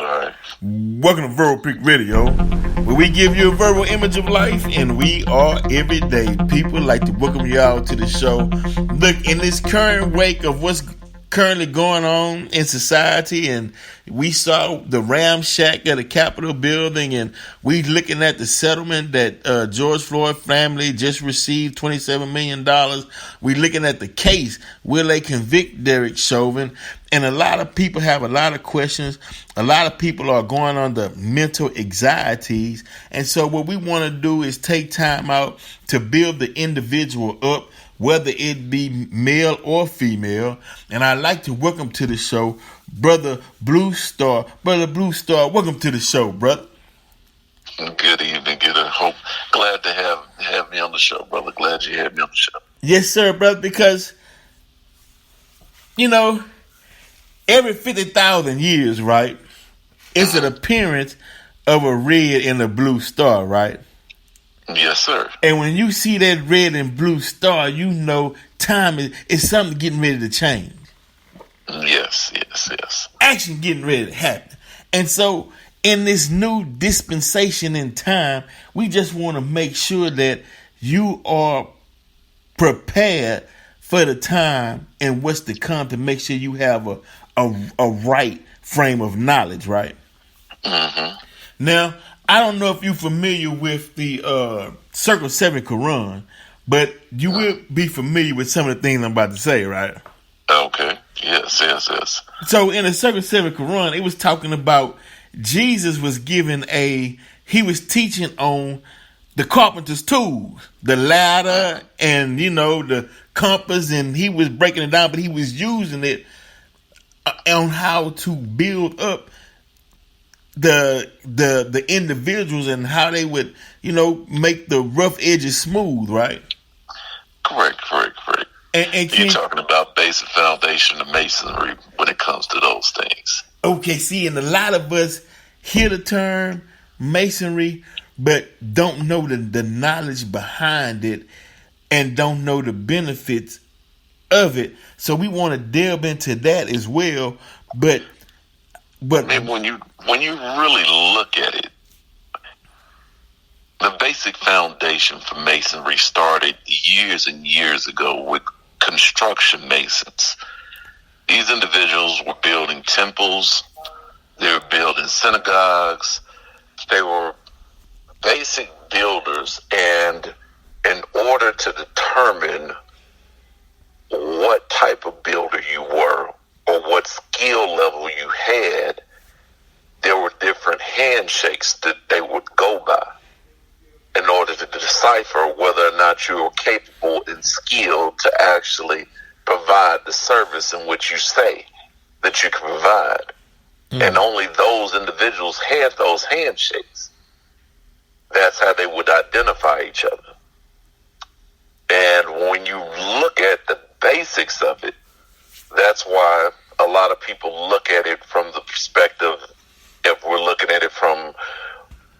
right. Welcome to Verbal Peak Radio, where we give you a verbal image of life, and we are everyday people. Like to welcome you all to the show. Look, in this current wake of what's currently going on in society, and we saw the ramshack of the Capitol building, and we looking at the settlement that George Floyd family just received, $27 million. We looking at the case, will they convict Derek Chauvin? And a lot of people have a lot of questions. A lot of people are going under mental anxieties. And so what we want to do is take time out to build the individual up, whether it be male or female. And I'd like to welcome to the show Brother Blue Star. Brother Blue Star, welcome to the show, brother. Good evening. Glad to have me on the show, brother. Glad you had me on the show. Yes, sir, brother, because, every 50,000 years, right, it's an appearance of a red and a blue star, right? Yes, sir. And when you see that red and blue star, you know time is something getting ready to change. Yes. Action getting ready to happen. And so in this new dispensation in time, we just want to make sure that you are prepared for the time and what's to come, to make sure you have a right frame of knowledge, right? Mm-hmm. Now, I don't know if you're familiar with the Circle 7 Quran, but you will be familiar with some of the things I'm about to say, right? Okay. Yes. So in the Circle 7 Quran, it was talking about Jesus was given he was teaching on the carpenter's tools, the ladder and, the compass, and he was breaking it down, but he was using it on how to build up the individuals and how they would, make the rough edges smooth, right? Correct. And you're talking about basic foundation of Masonry when it comes to those things. Okay, see, and a lot of us hear the term Masonry, but don't know the knowledge behind it and don't know the benefits of it. So we want to delve into that as well. But and when you really look at it, the basic foundation for Masonry started years and years ago with construction masons. These individuals were building temples, they were building synagogues, they were basic builders, and in order to determine what type of builder you were or what skill level you had, there were different handshakes that they would go by in order to decipher whether or not you were capable and skilled to actually provide the service in which you say that you can provide. And only those individuals had those handshakes. That's how they would identify each other. And when you look at the basics of it, that's why a lot of people look at it from the perspective, if we're looking at it from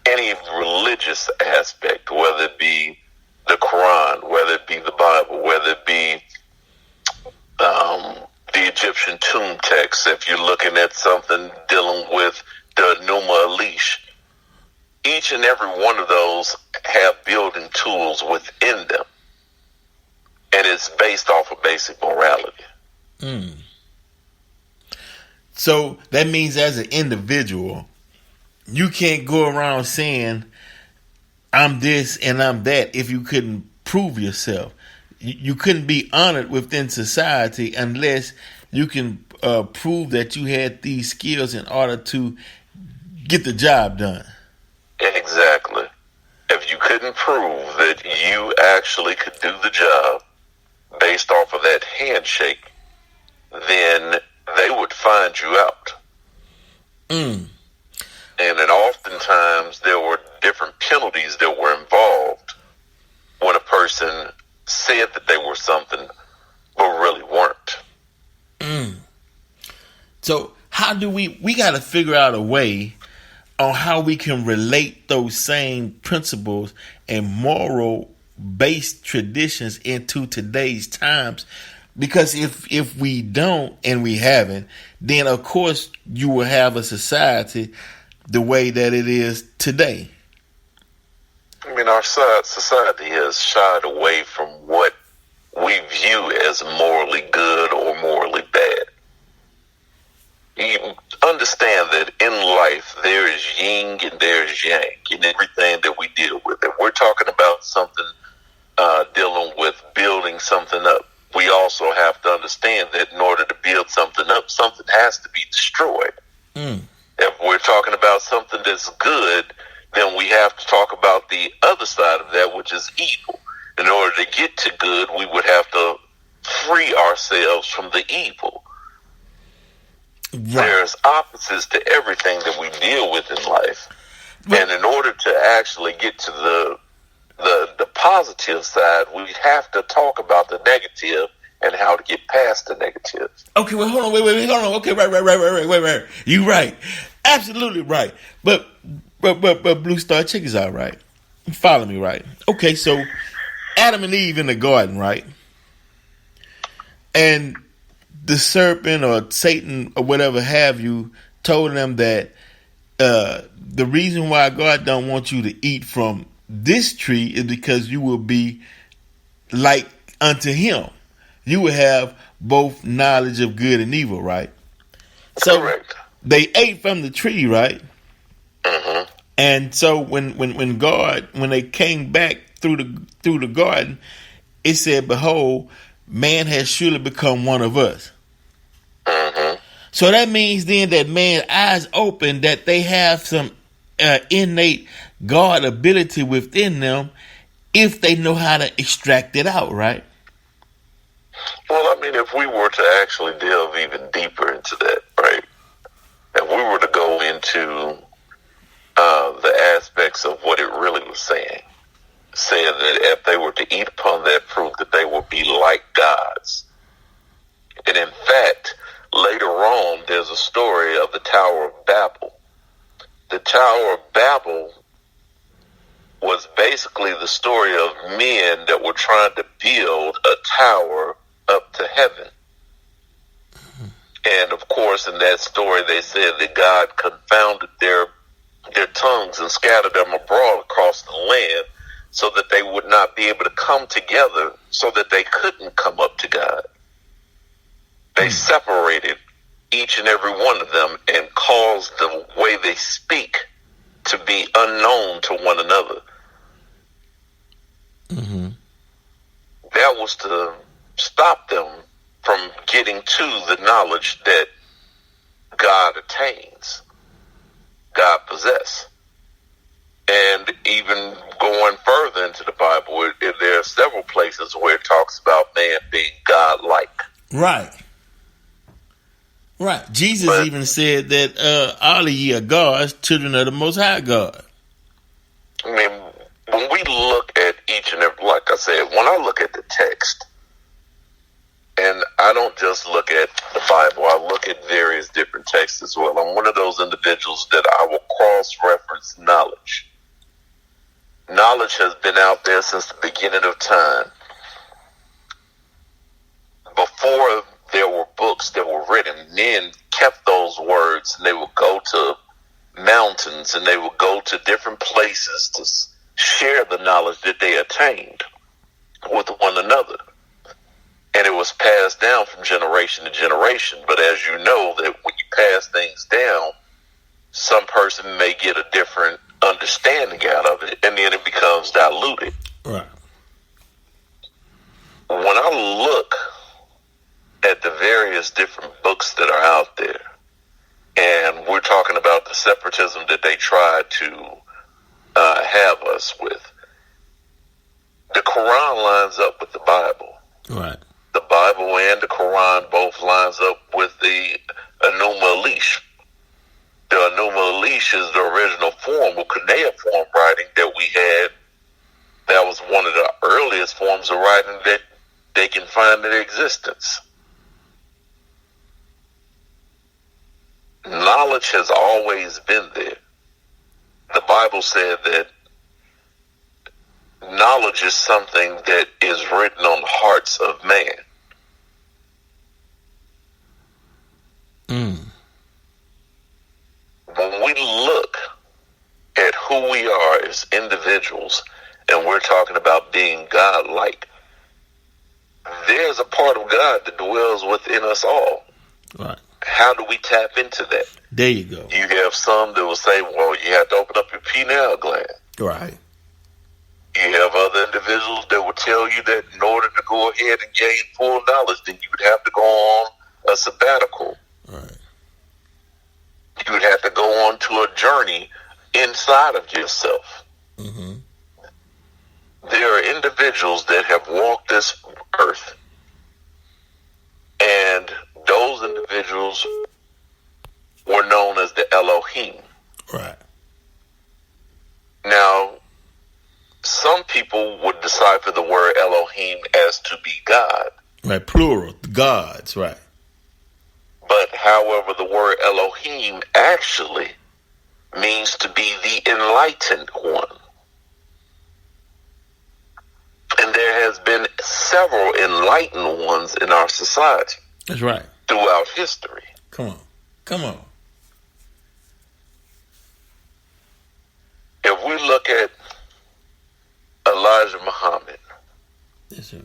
any religious aspect, whether it be the Quran, whether it be the Bible, whether it be the Egyptian tomb text, if you're looking at something dealing with the Numa Elish, each and every one of those have building tools within them. And it's based off of basic morality. So that means as an individual, you can't go around saying, I'm this and I'm that, if you couldn't prove yourself. You couldn't be honored within society unless you can prove that you had these skills in order to get the job done. Exactly. If you couldn't prove that you actually could do the job based off of that handshake, then they would find you out. And then oftentimes there were different penalties that were involved when a person said that they were something but really weren't. So how do we got to figure out a way on how we can relate those same principles and moral based traditions into today's times, Because if we don't and we haven't, then of course you will have a society the way that it is today. I mean, our society has shied away from what we view as morally good or morally bad. You understand that in life there is yin and there is yang in everything that we deal with. If we're talking about something dealing with building something up, we also have to understand that in order to build something up, something has to be destroyed. If we're talking about something that's good, then we have to talk about the other side of that, which is evil. In order to get to good, we would have to free ourselves from the evil. Right. There's opposites to everything that we deal with in life. And in order to actually get to the positive side, we have to talk about the negative and how to get past the negative. Okay, well, hold on, wait, hold on. Okay, right. You right. Absolutely right. But Blue Star Chick is all right. Follow me, right? Okay, so Adam and Eve in the garden, right? And the serpent or Satan or whatever have you told them that the reason why God don't want you to eat from this tree is because you will be like unto him. You will have both knowledge of good and evil, right? So correct. They ate from the tree, right? Mm-hmm. And so when they came back through the garden, it said, "Behold, man has surely become one of us." Mm-hmm. So that means then that man's eyes open, that they have some innate God ability within them if they know how to extract it out, right? Well, I mean, if we were to actually delve even deeper into that, right? If we were to go into the aspects of what it really was saying that if they were to eat upon that fruit, that they would be like gods. And in fact, later on, there's a story of the Tower of Babel. The Tower of Babel was basically the story of men that were trying to build a tower up to heaven. And of course, in that story, they said that God confounded their tongues and scattered them abroad across the land so that they would not be able to come together, so that they couldn't come up to God. They separated each and every one of them and caused the way they speak to be unknown to one another. Mm-hmm. That was to stop them from getting to the knowledge that God attains, God possesses. And even going further into the Bible, there are several places where it talks about man being God-like. Right. Jesus even said that all of ye are gods, children of the Most High God. I mean, when we look at each and every, like I said, when I look at the text, and I don't just look at the Bible, I look at various different texts as well. I'm one of those individuals that I will cross-reference knowledge. Knowledge has been out there since the beginning of time. Before there were books that were written, men kept those words, and they would go to mountains and they would go to different places to share the knowledge that they attained with one another. And it was passed down from generation to generation. But as you know, that when you pass things down, some person may get a different understanding out of it, and then it becomes diluted. Right. When I look at the various different books that are out there, and we're talking about the separatism that they try to have us with, the Quran lines up with the Bible. Right. The Bible and the Quran both lines up with the Enuma Elish. The Enuma Elish is the original form of cuneiform writing that we had. That was one of the earliest forms of writing that they can find in existence. Knowledge has always been there. The Bible said that knowledge is something that is written on the hearts of man. Mm. When we look at who we are as individuals, and we're talking about being God-like, there's a part of God that dwells within us all. Right. How do we tap into that? There you go. You have some that will say, well, you have to open up your pineal gland. Right. You have other individuals that will tell you that in order to go ahead and gain full knowledge, then you would have to go on a sabbatical. Right. You would have to go on to a journey inside of yourself. Mm-hmm. There are individuals that have walked this earth, and those individuals were known as the Elohim. Right. Now, some people would decipher the word Elohim as to be God. Right, plural, gods, right. But however, the word Elohim actually means to be the enlightened one. And there has been several enlightened ones in our society. That's right. Throughout history. Come on. Come on. If we look at Elijah Muhammad, Yes, sir.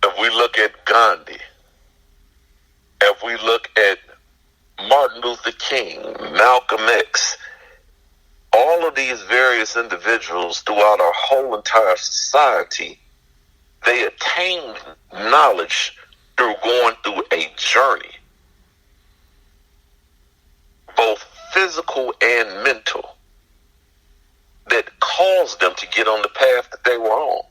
if we look at Gandhi, if we look at Martin Luther King, Malcolm X, all of these various individuals throughout our whole entire society, they attained knowledge through going through a journey, both physical and mental, that caused them to get on the path that they were on.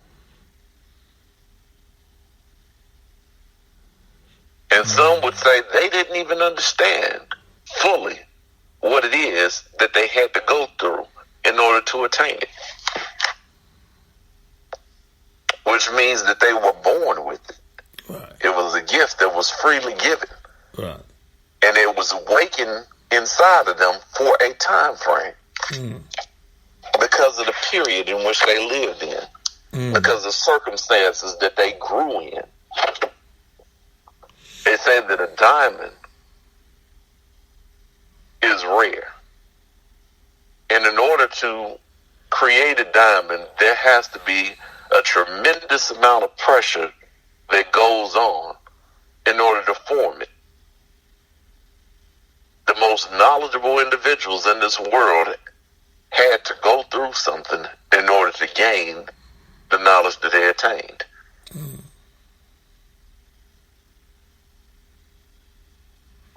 And some would say they didn't even understand fully what it is that they had to go through in order to attain it. Which means that they were born with it. Right. It was a gift that was freely given. Right. And it was awakened inside of them for a time frame. Mm. Because of the period in which they lived in. Mm. Because of the circumstances that they grew in. They say that a diamond is rare. And in order to create a diamond, there has to be a tremendous amount of pressure that goes on in order to form it. The most knowledgeable individuals in this world had to go through something in order to gain the knowledge that they attained. Mm.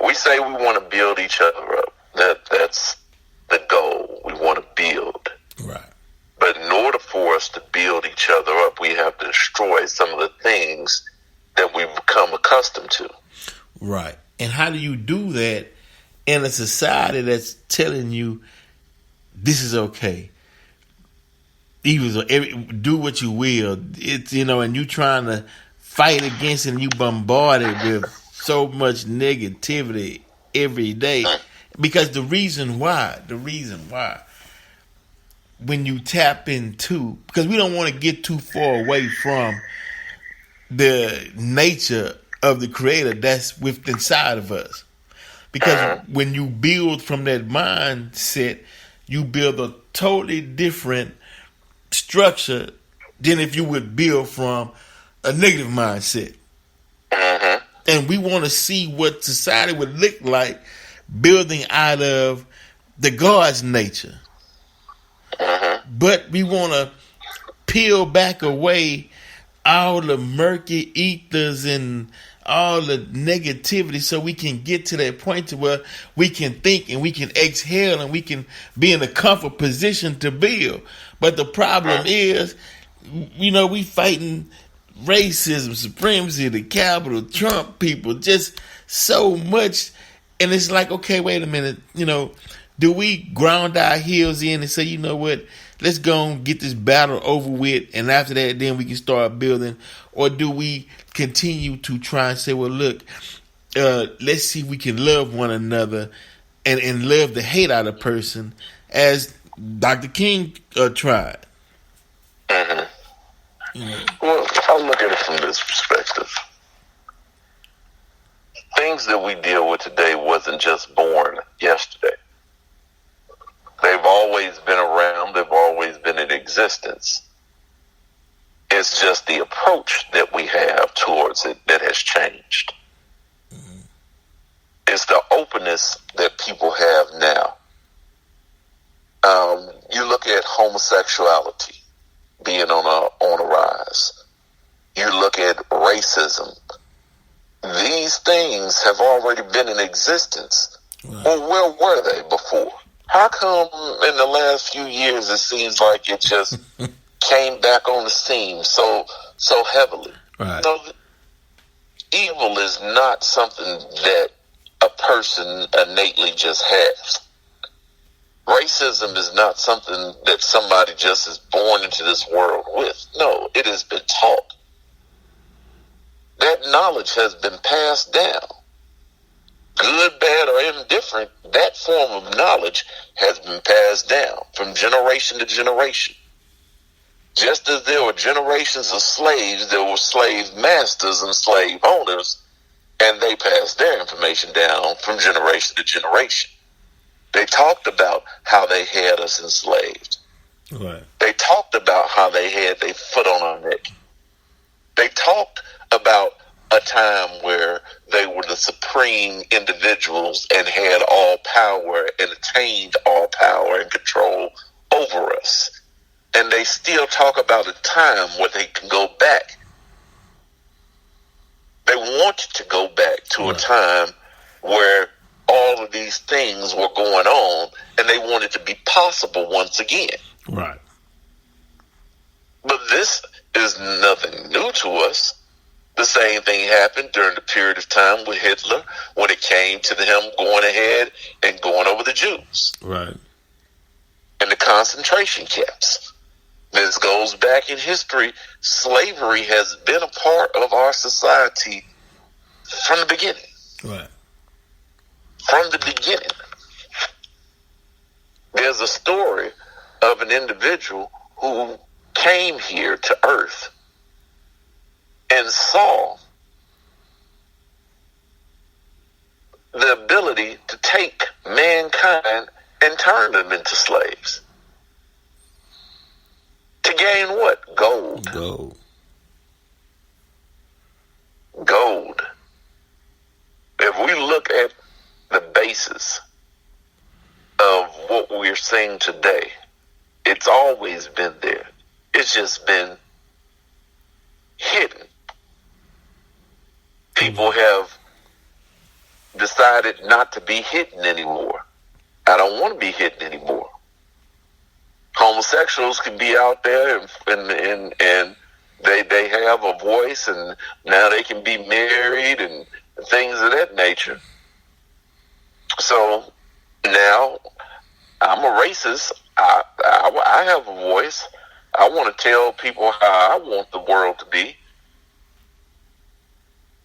We say we want to build each other up. That's the goal. We want to build. Right. But in order for us to build each other up, we have to destroy some of the things that we've become accustomed to. Right. And how do you do that in a society that's telling you this is okay? Do what you will. It's, and you trying to fight against it, and you bombarded with so much negativity every day. Because the reason why, when you tap into, because we don't want to get too far away from the nature of the Creator that's within inside of us. Because when you build from that mindset, you build a totally different structure than if you would build from a negative mindset. And we want to see what society would look like building out of the God's nature. But we want to peel back away all the murky ethers and all the negativity so we can get to that point to where we can think and we can exhale and we can be in a comfort position to build. But the problem is, we fighting racism, supremacy, the Capitol, Trump people, just so much. And it's like, okay, wait a minute, do we ground our heels in and say, you know what, let's go and get this battle over with, and after that, then we can start building? Or do we continue to try and say, well, look, let's see if we can love one another and love the hate out of person, as Dr. King tried? Well, I'll look at it from this perspective. things that we deal with today wasn't just born yesterday. They've always been around. They've always been in existence. It's just the approach that we have towards it that has changed. Mm-hmm. It's the openness that people have now. You look at homosexuality being on a rise. You look at racism. These things have already been in existence. Right. Well, where were they before? How come in the last few years it seems like it just came back on the scene so heavily? Right. No, evil is not something that a person innately just has. Racism is not something that somebody just is born into this world with. No, it has been taught. That knowledge has been passed down. Good, bad, or indifferent, that form of knowledge has been passed down from generation to generation. Just as there were generations of slaves, there were slave masters and slave owners, and they passed their information down from generation to generation. They talked about how they had us enslaved. Right. They talked about how they had their foot on our neck. They talked about a time where they were the supreme individuals and had all power and attained all power and control over us. And they still talk about a time where they can go back. They wanted to go back to a time where all of these things were going on and they wanted to be possible once again. Right. But this is nothing new to us. The same thing happened during the period of time with Hitler when it came to him going ahead and going over the Jews. Right. And the concentration camps. This goes back in history. Slavery has been a part of our society from the beginning. Right. From the beginning. There's a story of an individual who came here to Earth and saw the ability to take mankind and turn them into slaves. To gain what? Gold. Gold. If we look at the basis of what we're seeing today, it's always been there. It's just been hidden. People have decided not to be hidden anymore. I don't want to be hidden anymore. Homosexuals can be out there and they have a voice, and now they can be married and things of that nature. So now I'm a racist. I have a voice. I want to tell people how I want the world to be.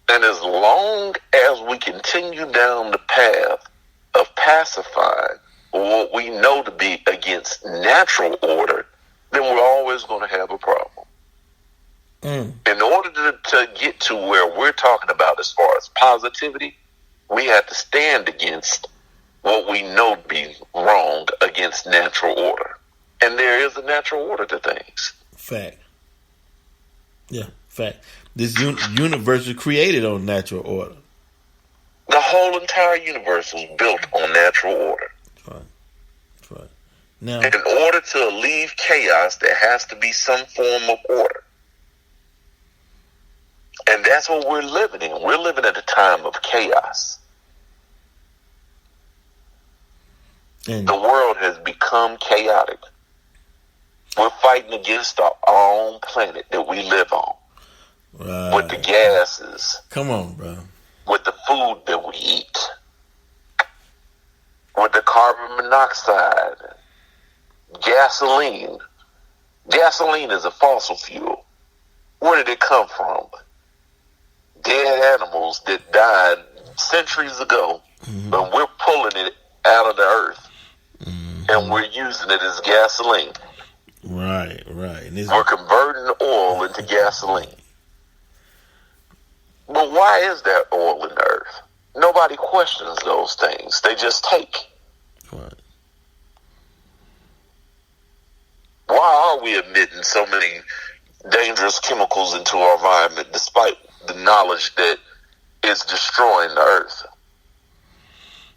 And as long as we continue down the path of pacifying what we know to be against natural order, then we're always going to have a problem. In order to get to where we're talking about as far as positivity, we have to stand against what we know to be wrong against natural order. And there is a natural order to things. Fact. Yeah, fact. This universe was created on natural order. The whole entire universe was built on natural order. That's right. Now, in order to alleviate chaos, there has to be some form of order. And that's what we're living in. We're living at a time of chaos. And the world has become chaotic. We're fighting against our own planet that we live on. Right. With the gases. Come on, bro. With the food that we eat. With the carbon monoxide. Gasoline. Gasoline is a fossil fuel. Where did it come from? Dead animals that died centuries ago. Mm-hmm. But we're pulling it out of the earth. Mm-hmm. And we're using it as gasoline. Right. And we're converting oil into gasoline. But why is there oil in the earth? nobody questions those things. They just take. Right. Why are we emitting so many dangerous chemicals into our environment despite the knowledge that it's destroying the earth?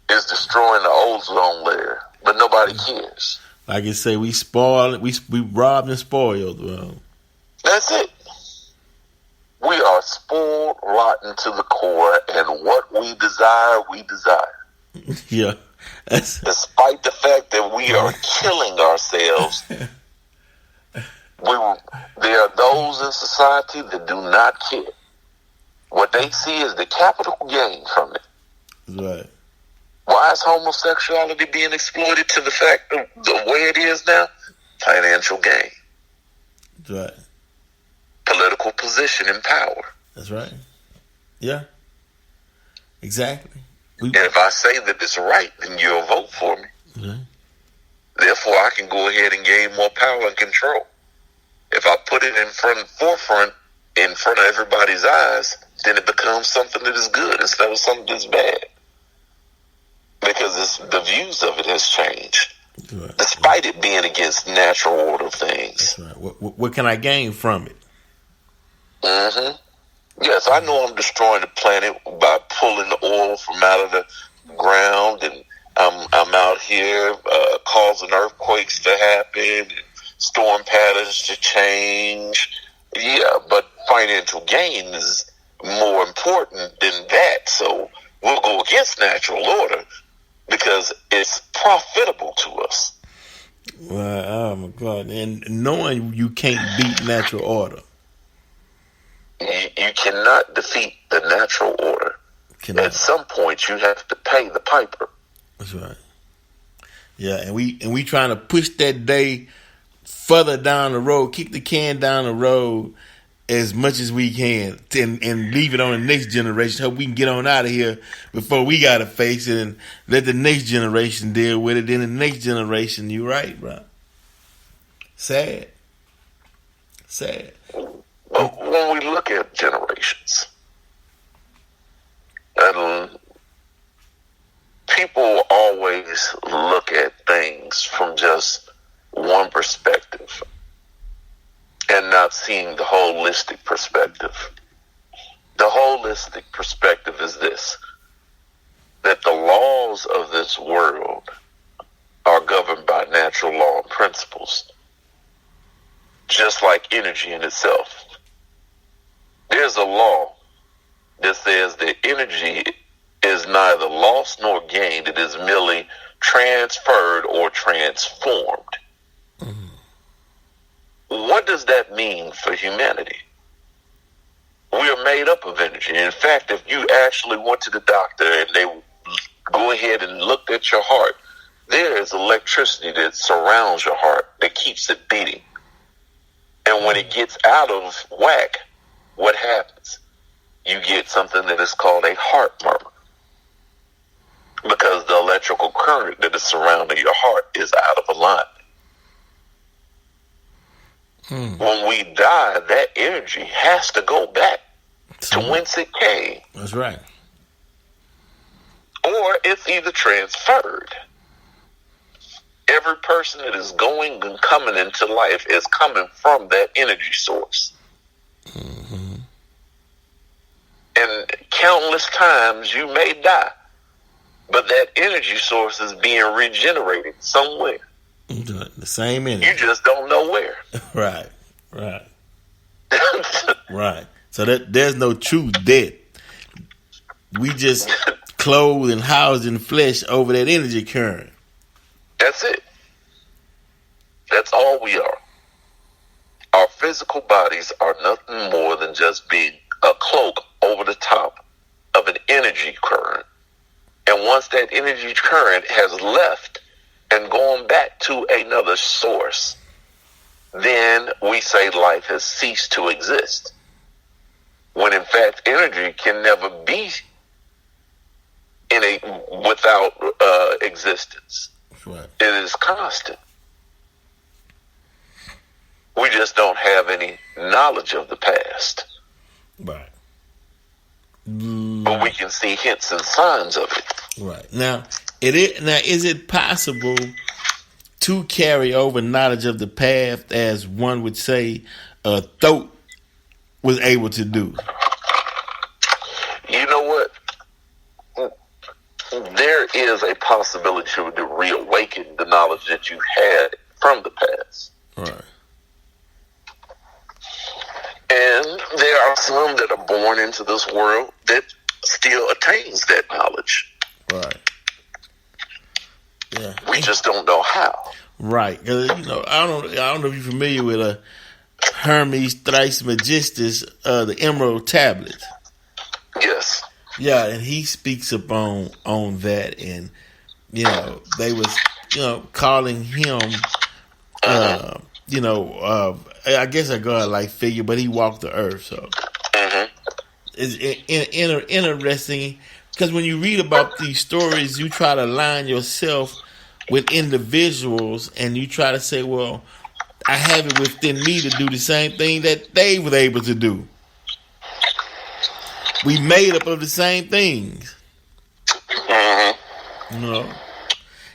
It's destroying the ozone layer, but nobody cares. Like I say, we spoiled, we robbed and spoiled. Well, that's it. We are spoiled rotten to the core, and what we desire, we desire. Yeah. Despite the fact that we are killing ourselves, there are those in society that do not care. What they see is the capital gain from it. Right. Why is homosexuality being exploited to the fact of the way it is now? Financial gain. Right. Political position and power. That's right. Yeah. Exactly. And if I say that it's right, then you'll vote for me. Right. Therefore, I can go ahead and gain more power and control. If I put it forefront, in front of everybody's eyes, then it becomes something that is good instead of something that's bad. Because the views of it has changed. Right. Despite it being against natural order things. That's right. What can I gain from it? Mm-hmm. Yes, I know I'm destroying the planet by pulling the oil from out of the ground, and I'm out here causing earthquakes to happen, and storm patterns to change. Yeah, but financial gain is more important than that. So we'll go against natural order because it's profitable to us. Well, oh my God! And knowing you can't beat natural order. You cannot defeat the natural order. At some point, you have to pay the piper. That's right. Yeah, and we trying to push that day further down the road, kick the can down the road as much as we can, and leave it on the next generation. Hope we can get on out of here before we gotta face it, and let the next generation deal with it. Then the next generation, you right, bro. Sad. But when we look at generations, and people always look at things from just one perspective and not seeing the holistic perspective. The holistic perspective is this: that the laws of this world are governed by natural law and principles, just like energy in itself. There's a law that says that energy is neither lost nor gained. It is merely transferred or transformed. Mm-hmm. What does that mean for humanity? We are made up of energy. In fact, if you actually went to the doctor and they go ahead and looked at your heart, there is electricity that surrounds your heart that keeps it beating. And when it gets out of whack, what happens? You get something that is called a heart murmur, because the electrical current that is surrounding your heart is out of alignment. When we die, that energy has to go back to whence it came. That's right. Or it's either transferred. Every person that is going and coming into life is coming from that energy source. Mm-hmm. And countless times you may die, but that energy source is being regenerated somewhere. The same energy. You just don't know where. Right. Right. So that there's no true death. We just clothed and housed in flesh over that energy current. That's it. That's all we are. Our physical bodies are nothing more than just being a cloak over the top of an energy current. And once that energy current has left and gone back to another source, then we say life has ceased to exist. When in fact, energy can never be without existence. Right. It is constant. We just don't have any knowledge of the past. Right. But but we can see hints and signs of it. Right. Now, is it possible to carry over knowledge of the past, as one would say Thoth was able to do? You know what? There is a possibility to reawaken the knowledge that you had from the past. Right. And there are some that are born into this world that still attains that knowledge. Right. Yeah. We just don't know how. Right. Because, I don't know if you're familiar with Hermes Trismegistus, the Emerald Tablet. Yes. Yeah, and he speaks upon that, and they was calling him I guess a godlike figure, but he walked the earth. So it's interesting, because when you read about these stories, you try to align yourself with individuals, and you try to say, well, I have it within me to do the same thing that they were able to do. We made up of the same things.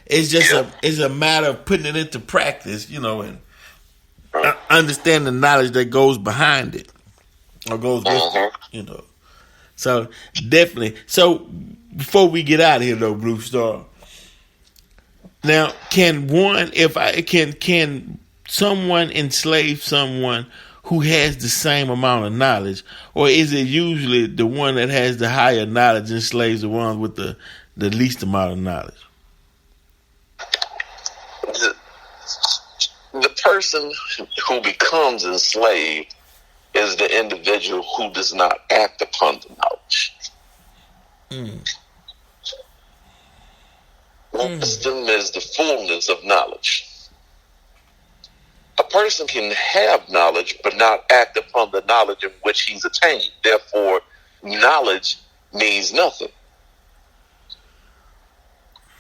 It's just it's a matter of putting it into practice, and understand the knowledge that goes behind it, or goes with it, So definitely. So before we get out of here, though, Blue Star. Now, can someone enslave someone who has the same amount of knowledge, or is it usually the one that has the higher knowledge enslaves the one with the least amount of knowledge? The person who becomes enslaved is the individual who does not act upon the knowledge. Wisdom is the fullness of knowledge. A person can have knowledge but not act upon the knowledge in which he's attained. Therefore, knowledge means nothing.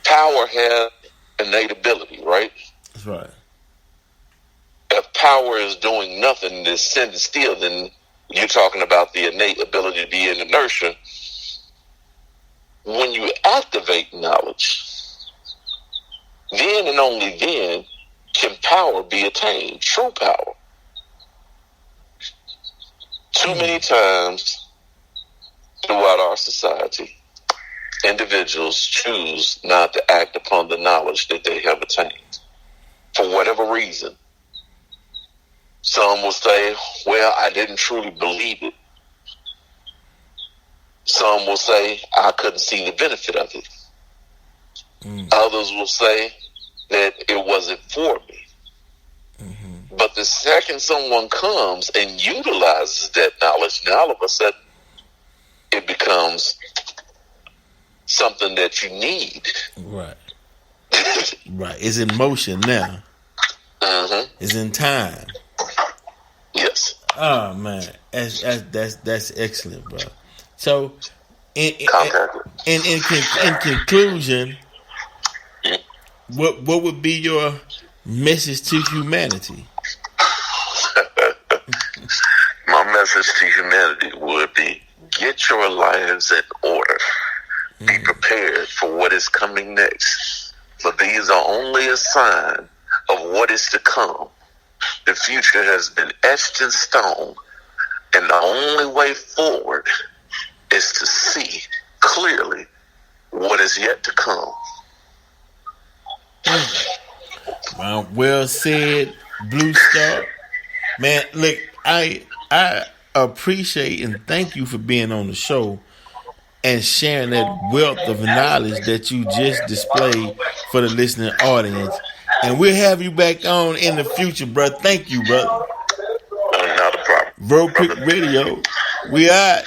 Power has innate ability, right? That's right. If power is doing nothing and is sitting still, then you're talking about the innate ability to be in inertia. When you activate knowledge, then and only then can power be attained, true power. Too many times throughout our society, individuals choose not to act upon the knowledge that they have attained for whatever reason. Some will say, well, I didn't truly believe it. Some will say, I couldn't see the benefit of it. Others will say that it wasn't for me. But the second someone comes and utilizes that knowledge, now all of a sudden it becomes something that you need. Right. Right. It's in motion now. It's in time. Yes. Oh man, that's excellent, bro. So, in conclusion, what would be your message to humanity? My message to humanity would be: get your lives in order. Be prepared for what is coming next. For these are only a sign of what is to come. The future has been etched in stone, and the only way forward is to see clearly what is yet to come. Well said, Blue Star. Man, look, I appreciate and thank you for being on the show and sharing that wealth of knowledge that you just displayed for the listening audience. And we'll have you back on in the future, bro. Thank you, brother. Not a problem. Verbal Pick Radio. We out.